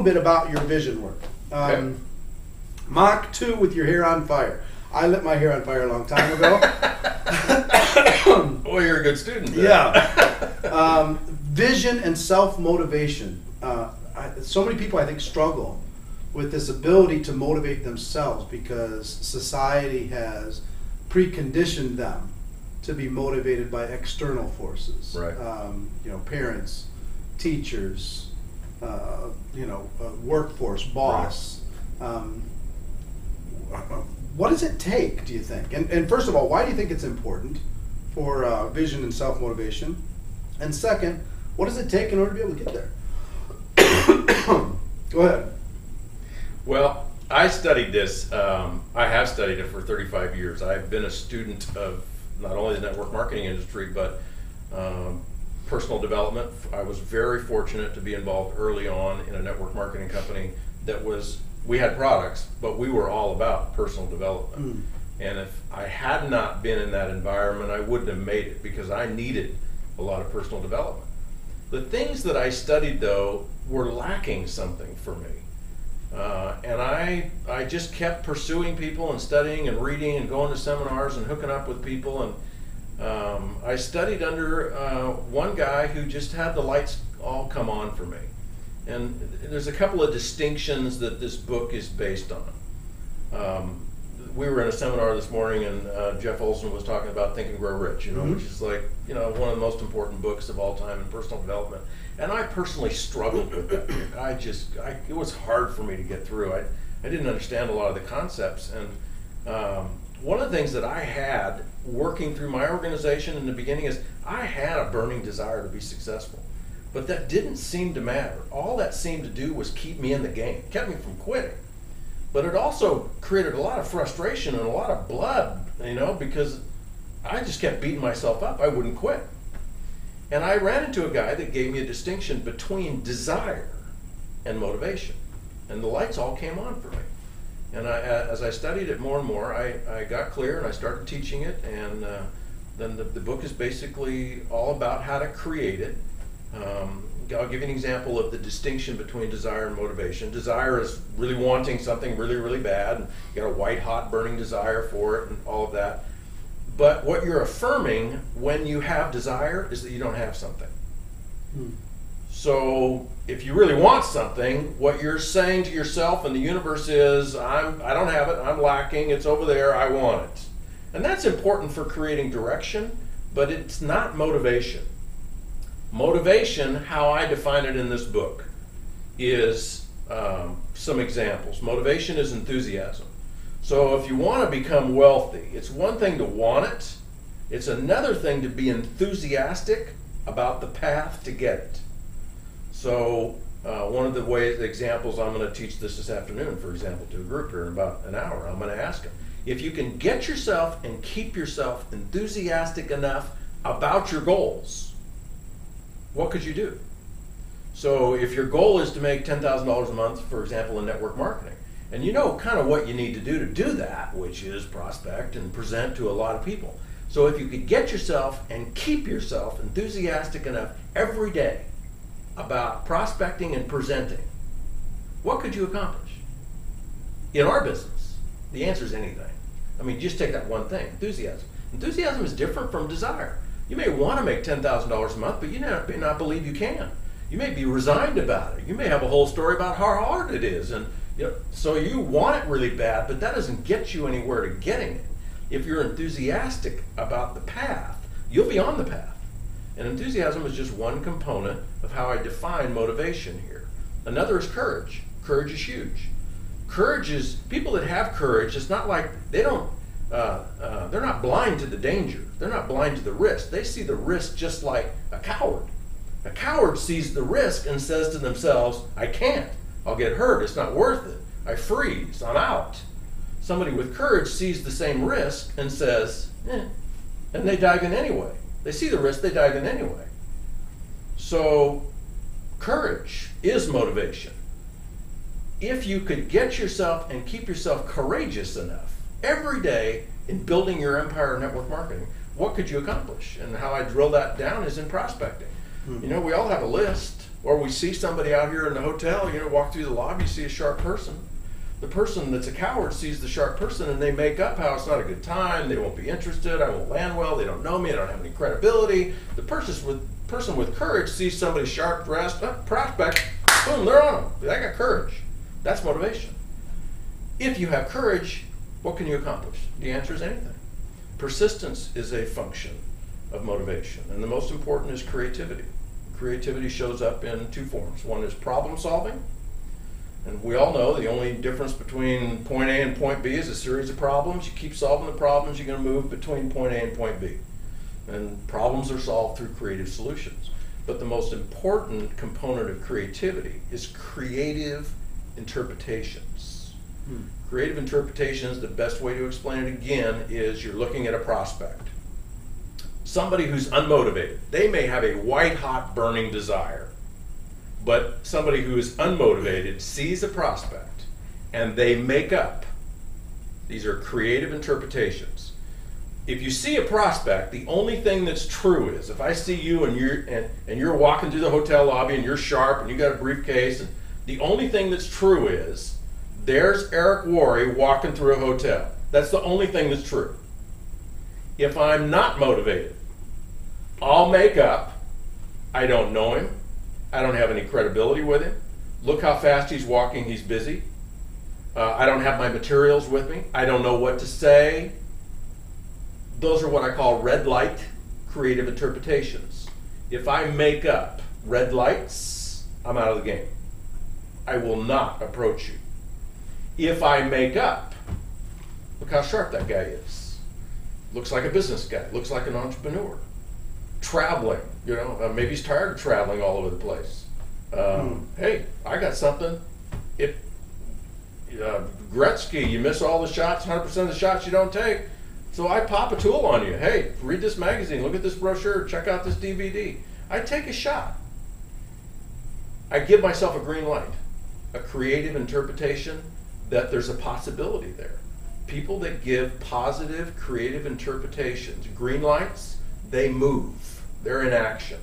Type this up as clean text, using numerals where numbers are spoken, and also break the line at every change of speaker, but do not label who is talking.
bit about your vision work.
Okay.
Mach 2 with your hair on fire. I lit my hair on fire a long time ago.
Well, you're a good student then.
Yeah. Vision and self-motivation. So many people, I think, struggle with this ability to motivate themselves because society has preconditioned them to be motivated by external forces.
Right.
Parents, teachers, workforce, boss. What does it take, do you think? And first of all, why do you think it's important for vision and self-motivation? And second, what does it take in order to be able to get there? Go ahead.
Well, I studied this. I have studied it for 35 years. I've been a student of not only the network marketing industry, but personal development. I was very fortunate to be involved early on in a network marketing company we had products, but we were all about personal development. And if I had not been in that environment, I wouldn't have made it because I needed a lot of personal development. The things that I studied, though, were lacking something for me. And I just kept pursuing people and studying and reading and going to seminars and hooking up with people. And I studied under one guy who just had the lights all come on for me. And there's a couple of distinctions that this book is based on. We were in a seminar this morning, and Jeff Olson was talking about Think and Grow Rich, which is like, one of the most important books of all time in personal development. And I personally struggled with that book. It was hard for me to get through. I didn't understand a lot of the concepts. And one of the things that I had working through my organization in the beginning is I had a burning desire to be successful. But that didn't seem to matter. All that seemed to do was keep me in the game, kept me from quitting. But it also created a lot of frustration and a lot of blood, because I just kept beating myself up. I wouldn't quit. And I ran into a guy that gave me a distinction between desire and motivation. And the lights all came on for me. And as I studied it more and more, I got clear and I started teaching it. And then the book is basically all about how to create it. I'll give you an example of the distinction between desire and motivation. Desire is really wanting something really, really bad, and you got a white hot burning desire for it and all of that. But what you're affirming when you have desire is that you don't have something. So if you really want something, what you're saying to yourself and the universe is, I don't have it, I'm lacking, it's over there, I want it. And that's important for creating direction, but it's not motivation. Motivation, how I define it in this book, is some examples. Motivation is enthusiasm. So if you want to become wealthy, it's one thing to want it. It's another thing to be enthusiastic about the path to get it. So one of the examples I'm going to teach this afternoon, for example, to a group here in about an hour, I'm going to ask them, if you can get yourself and keep yourself enthusiastic enough about your goals, what could you do? So if your goal is to make $10,000 a month, for example, in network marketing, and you know kind of what you need to do that, which is prospect and present to a lot of people. So if you could get yourself and keep yourself enthusiastic enough every day about prospecting and presenting, what could you accomplish? In our business, the answer is anything. I mean, just take that one thing, enthusiasm. Enthusiasm is different from desire. You may want to make $10,000 a month, but you may not believe you can. You may be resigned about it. You may have a whole story about how hard it is. And so you want it really bad, but that doesn't get you anywhere to getting it. If you're enthusiastic about the path, you'll be on the path. And enthusiasm is just one component of how I define motivation here. Another is courage. Courage is huge. Courage is, people that have courage, it's not like they're not blind to the danger. They're not blind to the risk. They see the risk just like a coward. A coward sees the risk and says to themselves, I can't. I'll get hurt. It's not worth it. I freeze. I'm out. Somebody with courage sees the same risk and says, and they dive in anyway. They see the risk, they dive in anyway. So courage is motivation. If you could get yourself and keep yourself courageous enough every day in building your empire of network marketing, what could you accomplish? And how I drill that down is in prospecting. We all have a list. Or we see somebody out here in the hotel, walk through the lobby, you see a sharp person. The person that's a coward sees the sharp person and they make up how it's not a good time, they won't be interested, I won't land well, they don't know me, I don't have any credibility. The person with courage sees somebody sharp dressed, prospect, boom, they're on them. They got courage. That's motivation. If you have courage, what can you accomplish? The answer is anything. Persistence is a function of motivation. And the most important is creativity. Creativity shows up in two forms. One is problem solving. And we all know the only difference between point A and point B is a series of problems. You keep solving the problems, you're going to move between point A and point B. And problems are solved through creative solutions. But the most important component of creativity is creative interpretations. Creative interpretations, the best way to explain it again is you're looking at a prospect. Somebody who's unmotivated, they may have a white-hot burning desire. But somebody who is unmotivated sees a prospect and they make up. These are creative interpretations. If you see a prospect, the only thing that's true is, if I see you and you're walking through the hotel lobby and you're sharp and you got a briefcase, and the only thing that's true is, there's Eric Worre walking through a hotel. That's the only thing that's true. If I'm not motivated, I'll make up, I don't know him, I don't have any credibility with him. Look how fast he's walking, he's busy. I don't have my materials with me. I don't know what to say. Those are what I call red light creative interpretations. If I make up red lights, I'm out of the game. I will not approach you. If I make up, look how sharp that guy is. Looks like a business guy, looks like an entrepreneur. Traveling, maybe he's tired of traveling all over the place. Hey, I got something. Gretzky, you miss all the shots, 100% of the shots you don't take. So I pop a tool on you. Hey, read this magazine, look at this brochure, check out this DVD. I take a shot. I give myself a green light, a creative interpretation that there's a possibility there. People that give positive, creative interpretations, green lights, they move. They're in action.